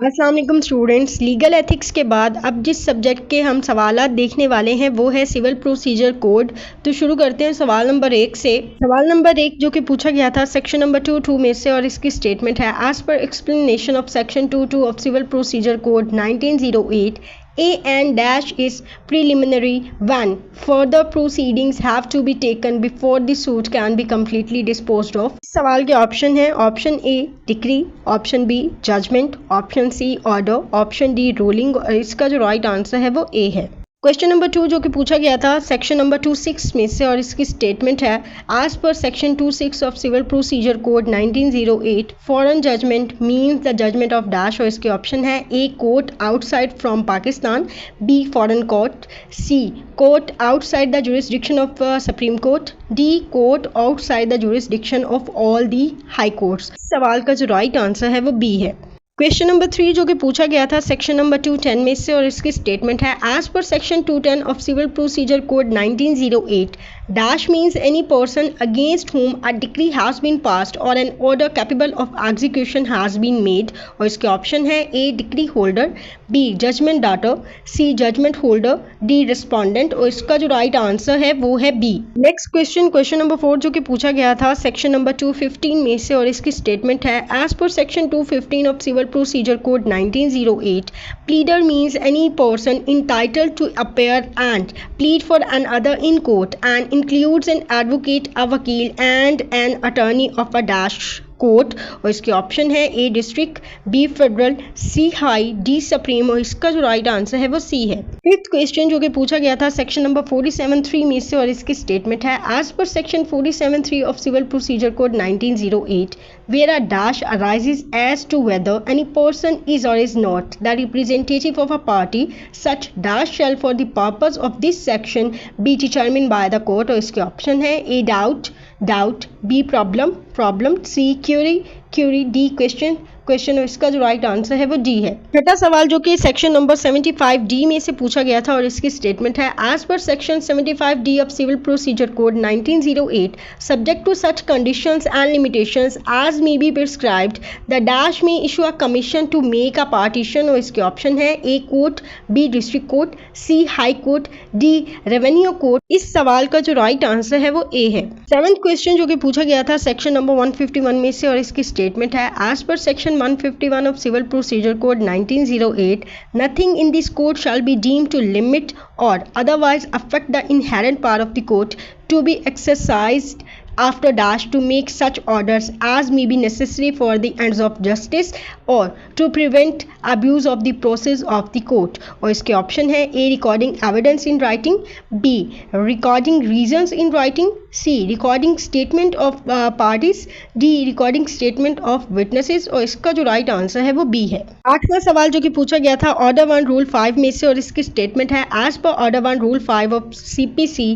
अस्सलाम वालेकुम students. Legal ethics के बाद अब जिस सब्जेक्ट के हम सवालात देखने वाले हैं वो है सिविल प्रोसीजर कोड। तो शुरू करते हैं सवाल नंबर 1 से। सवाल नंबर 1 जो कि पूछा गया था सेक्शन नंबर 2 में से, और इसकी स्टेटमेंट है as per explanation of section 2 of civil procedure code 1908 A and dash is preliminary when further proceedings have to be taken before the suit can be completely disposed of। सवाल के option है option A decree, option B judgement, option C order, option D ruling, और इसका जो right answer है वो ए है। Question number 2 जो कि पूछा गया था सेक्शन नंबर 26 में से, और इसकी स्टेटमेंट है as per section 26 of civil procedure code 1908 foreign judgment means the judgment of dash, और इसके ऑप्शन है A court outside from Pakistan, B foreign court, C court outside the jurisdiction of supreme court, D court outside the jurisdiction of all the high courts. सवाल का जो right answer है वो B है। Question number 3 जो कि पूछा गया था सेक्शन नंबर 210 में से, और इसकी स्टेटमेंट है as per section 210 of civil procedure code 1908 dash means any person against whom a decree has been passed or an order capable of execution has been made, और इसके ऑप्शन है A decree holder, B judgment debtor, C judgment holder, D respondent, और इसका जो right answer है वो है B. Next question number 4 जो कि पूछा गया था सेक्शन नंबर 215 में से, और इसकी स्टेटमेंट है as per section 215 of civil procedure code 1908 pleader means any person entitled to appear and plead for another in court and includes an advocate, a vakil and an attorney of a dash court, और इसके option है A district, B federal, C high, D supreme, और इसका जो right answer है वो सी है। Fifth question जो कि पूछा गया था सेक्शन नंबर 47(3) में से, और इसकी स्टेटमेंट है as per section 47(3) of civil procedure code 1908 where a dash arises as to whether any person is or is not the representative of a party, such dash shall for the purpose of this section be determined by the court, और इसके option है A doubt, B problem, C query, D question, और इसका जो right answer है वो D है। छठा सवाल जो कि सेक्शन नंबर 75D में से पूछा गया था, और इसकी स्टेटमेंट है as per section 75D of civil procedure code 1908 subject to such conditions and limitations as may be prescribed the dash में issue a commission to make a partition, और इसके ऑप्शन है A court, B district court, C high court, D revenue court. इस सवाल का जो right answer है वो ए है। सेवेंथ क्वेश्चन जो कि पूछा गया था सेक्शन नंबर 151 में से, और इसकी स्टेटमेंट है as per section 151 of Civil Procedure Code 1908 nothing in this code shall be deemed to limit or otherwise affect the inherent power of the court to be exercised after dash to make such orders as may be necessary for the ends of justice or to prevent abuse of the process of the court, और इसके option है A recording evidence in writing, B recording reasons in writing, C recording statement of parties, D recording statement of witnesses, और इसका जो right answer है वो B है। आठवां सवाल जो कि पूछा गया था ऑर्डर 1 रूल 5 में से, और इसकी स्टेटमेंट है as per order 1 rule 5 of CPC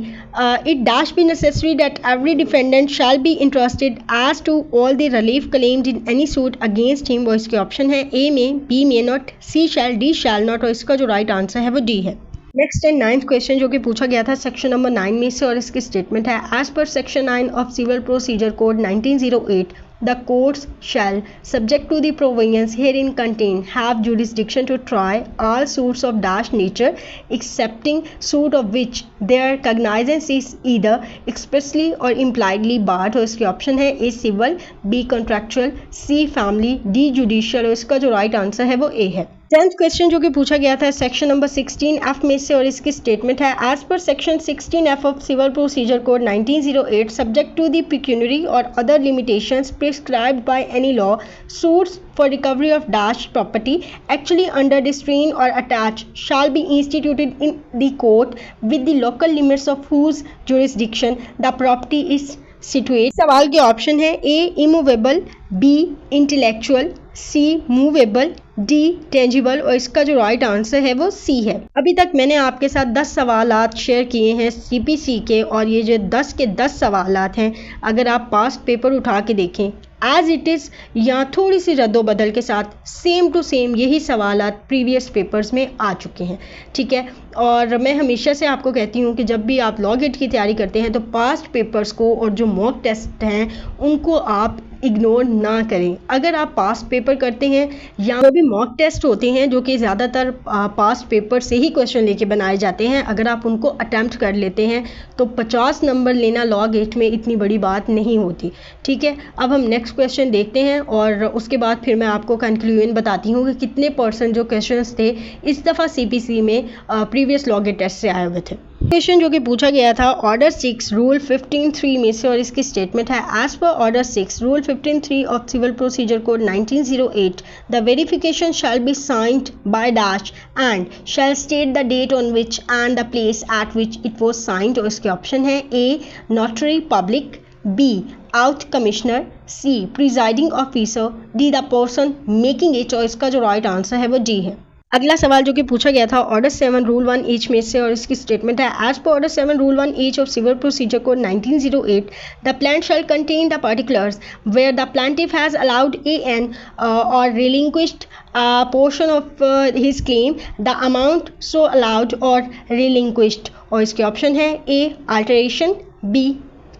it dash be necessary that every defendant shall be interested as to all the relief claimed in any suit against him, और इसके ऑप्शन है ए may, B may not, C shall, D shall not, और इसका जो right answer है वो D है। Next है 9th क्वेश्चन जो कि पूछा गया था सेक्शन नंबर 9 में से, और इसकी स्टेटमेंट है as per section 9 of civil procedure code 1908 the courts shall, subject to the provisions herein contained, have jurisdiction to try all suits of dash nature, excepting suit of which their cognizance is either expressly or impliedly barred, और इसके option है A civil, B contractual, C family, D judicial, और इसका जो right answer है वो ए है। 10th question जो कि पूछा गया था सेक्शन नंबर 16F में से, और इसकी स्टेटमेंट है as per section 16F of civil procedure code 1908 subject to the pecuniary और other limitations prescribed by any law suits for recovery of dash property actually under distrain or attached shall be instituted in the court with the local limits of whose jurisdiction the property is situate। सवाल के option है ए immovable, B intellectual, सी movable, D tangible, और इसका जो right answer है वो सी है। अभी तक मैंने आपके साथ 10 सवालात शेयर किए हैं CPC के, और ये जो 10 के 10 सवालात हैं अगर आप पास्ट पेपर उठा के देखें एज इट इज़ या थोड़ी सी रद्दोबदल के साथ सेम टू सेम यही सवालात प्रीवियस पेपर्स में आ चुके हैं, ठीक है। और मैं हमेशा से आपको कहती हूँ कि जब भी आप लॉ गेट की तैयारी करते हैं तो पास्ट पेपर्स को और जो मॉक टेस्ट हैं उनको आप इग्नोर ना करें। अगर आप पास्ट पेपर करते हैं या जो भी मॉक टेस्ट होते हैं जो कि ज़्यादातर पास्ट पेपर से ही क्वेश्चन लेके बनाए जाते हैं, अगर आप उनको अटैम्प्ट कर लेते हैं तो 50 नंबर लेना लॉग 8 में इतनी बड़ी बात नहीं होती। ठीक है, अब हम नेक्स्ट क्वेश्चन देखते हैं और उसके बाद फिर मैं आपको कंक्लूजन बताती हूँ कि कितने परसेंट जो क्वेश्चंस थे इस दफ़ा CPC में प्रीवियस लॉग 8 टेस्ट से आए हुए थे। क्वेश्चन जो कि पूछा गया था ऑर्डर 6 रूल 15(3) में से और इसकी स्टेटमेंट है as per order 6 rule 15(3) of civil procedure code 1908 the verification shall be signed by dash and shall state the date on which and the place at which it was signed. और इसके option है A notary public, B oath commissioner, C presiding officer, D the person making it. और इसका जो right answer है वो D है। अगला सवाल जो कि पूछा गया था ऑर्डर 7 रूल 1H में से और इसकी स्टेटमेंट है as per order 7 rule 1H of civil procedure code 1908 the plan shall contain the particulars where the plaintiff has allowed AN और relinquished a portion of his claim, the amount so allowed or relinquished। और इसके option है A alteration, B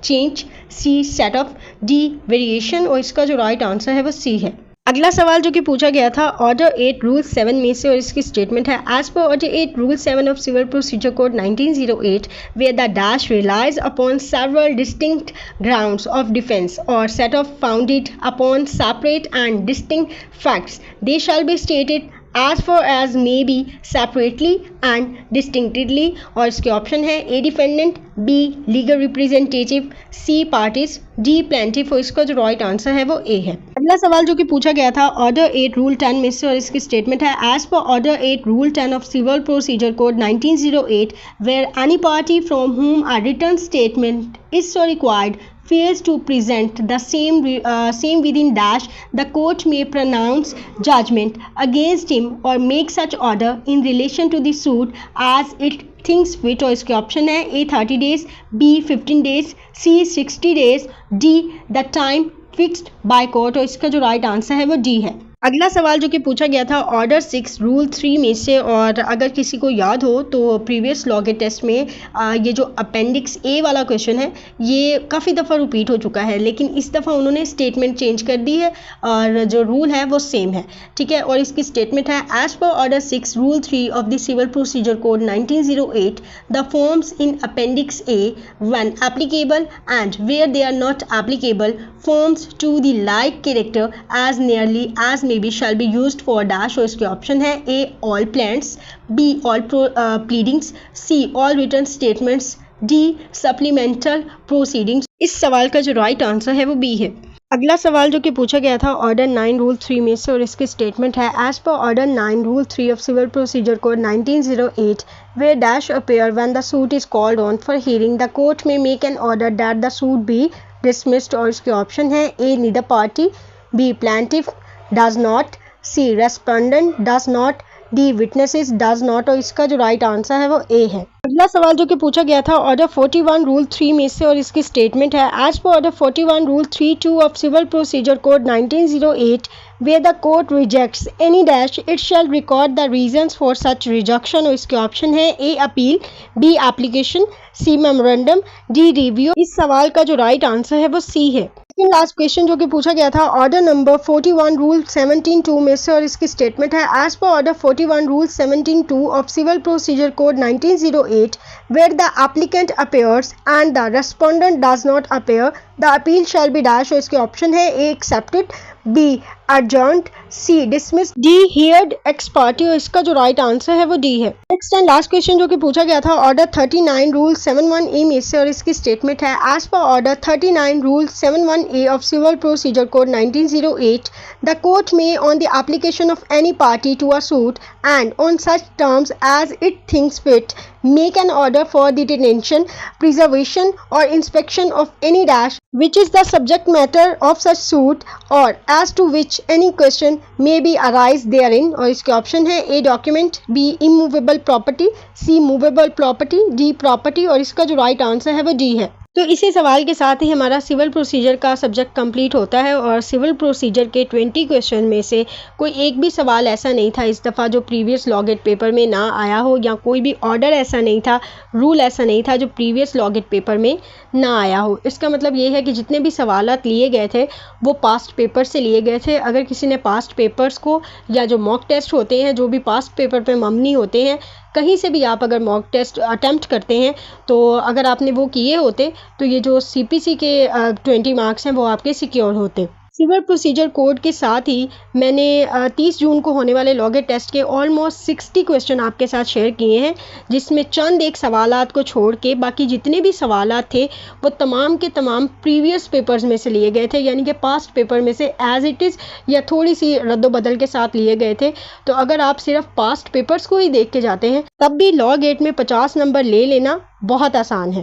change, C set off, D variation. और इसका जो right answer है वो सी है। अगला सवाल जो कि पूछा गया था ऑर्डर 8 रूल 7 में से और इसकी स्टेटमेंट है as per order 8 rule 7 of civil procedure code 1908 where the dash relies upon several distinct grounds of defence और set off founded upon separate and distinct facts they shall be stated as far as may be separately and distinctly। और इसके option है A defendant, B legal representative, C parties, D plaintiff. और इसका जो right answer है वो ए है। अगला सवाल जो कि पूछा गया था ऑर्डर 8 रूल 10 में से और इसकी स्टेटमेंट है as per order 8 rule 10 of civil procedure code 1908 where any party from whom a written statement is so required fails to present the same within dash the court may pronounce judgment against him or make such order in relation to the suit as it thinks fit। और इसके option है A 30 days, B 15 days, C 60 days, D the time fixed by court. और इसका जो right answer है वो D है। अगला सवाल जो कि पूछा गया था ऑर्डर 6 रूल 3 में से और अगर किसी को याद हो तो प्रीवियस लॉग 8 टेस्ट में ये जो अपेंडिक्स ए वाला क्वेश्चन है ये काफ़ी दफ़ा रिपीट हो चुका है, लेकिन इस दफ़ा उन्होंने स्टेटमेंट चेंज कर दी है और जो रूल है वो सेम है। ठीक है, और इसकी स्टेटमेंट है as per order 6 rule 3 of the civil procedure code 1908 the forms in appendix A when applicable and where they are not applicable forms to the like character as nearly as may be shall be used for dash. और इसके option है A all plans, B all pleadings, C all written statements, D supplemental proceedings. इस सवाल का जो right answer है वो B है। अगला सवाल जो कि पूछा गया था ऑर्डर 9 रूल 3 में से और इसकी स्टेटमेंट है as per order 9 rule 3 of civil procedure code 1908 where dash appear when the suit is called on for hearing the court may make an order that the suit be dismissed। और इसके option है A neither party, B plaintiff does not, C respondent does not, D witnesses does not। और इसका जो right answer है वो ए है। अगला सवाल जो कि पूछा गया था ऑर्डर 41 रूल 3 में से और इसकी स्टेटमेंट है as per order 41 rule 3(2) of civil procedure code 1908 where the court rejects any dash it shall record the reasons for such rejection। और इसके ऑप्शन है ए अपील, बी एप्लीकेशन, सी मेमोरेंडम, डी रिव्यू। इस सवाल का जो राइट आंसर है वो सी है। लेकिन लास्ट क्वेश्चन जो कि पूछा गया था ऑर्डर नंबर 41 रूल 17(2) में से और इसकी स्टेटमेंट है as per order 41 rule 17(2) of civil procedure code 1908 where the applicant appears and the respondent does not appear the appeal shall be dash। और इसके ऑप्शन है ए एक्सेप्टेड, बी adjourned, सी dismissed, D heard ex parte। और इसका जो right answer है वो D है। Next and last question जो कि पूछा गया था ऑर्डर 39 रूल 71A में से और इसकी स्टेटमेंट है as per order 39 rule 71A of civil procedure code 1908 the court may on the application of any party to a suit and on such terms as it thinks fit make an order for the detention, preservation or inspection of any dash which is the subject matter of such suit or as to which any question may be arise therein। और इसके option है A document, B immovable property, C movable property, D property. और इसका जो right answer है वो D है। तो इसी सवाल के साथ ही हमारा सिविल प्रोसीजर का सब्जेक्ट कंप्लीट होता है और सिविल प्रोसीजर के 20 क्वेश्चन में से कोई एक भी सवाल ऐसा नहीं था इस दफ़ा जो प्रीवियस लॉ गेट पेपर में ना आया हो, या कोई भी ऑर्डर ऐसा नहीं था, रूल ऐसा नहीं था जो प्रीवियस लॉ गेट पेपर में ना आया हो। इसका मतलब ये है कि जितने भी सवालात लिए गए थे वो पास्ट पेपर से लिए गए थे। अगर किसी ने पास्ट पेपर्स को, या जो मॉक टेस्ट होते हैं जो भी पास्ट पेपर पे मबनी होते हैं, कहीं से भी आप अगर मॉक टेस्ट अटेम्प्ट करते हैं तो अगर आपने वो किए होते तो ये जो सीपीसी के 20 मार्क्स हैं वो आपके सिक्योर होते। सिविल प्रोसीजर कोड के साथ ही मैंने 30 जून को होने वाले लॉ गेट टेस्ट के ऑलमोस्ट 60 क्वेश्चन आपके साथ शेयर किए हैं, जिसमें चंद एक सवालात को छोड़ के बाकी जितने भी सवालात थे वो तमाम के तमाम प्रीवियस पेपर्स में से लिए गए थे, यानी कि पास्ट पेपर में से एज इट इज़ या थोड़ी सी रद्दोबदल के साथ लिए गए थे। तो अगर आप सिर्फ पास्ट पेपर्स को ही देख के जाते हैं तब भी लॉ गेट में 50 नंबर ले लेना बहुत आसान है।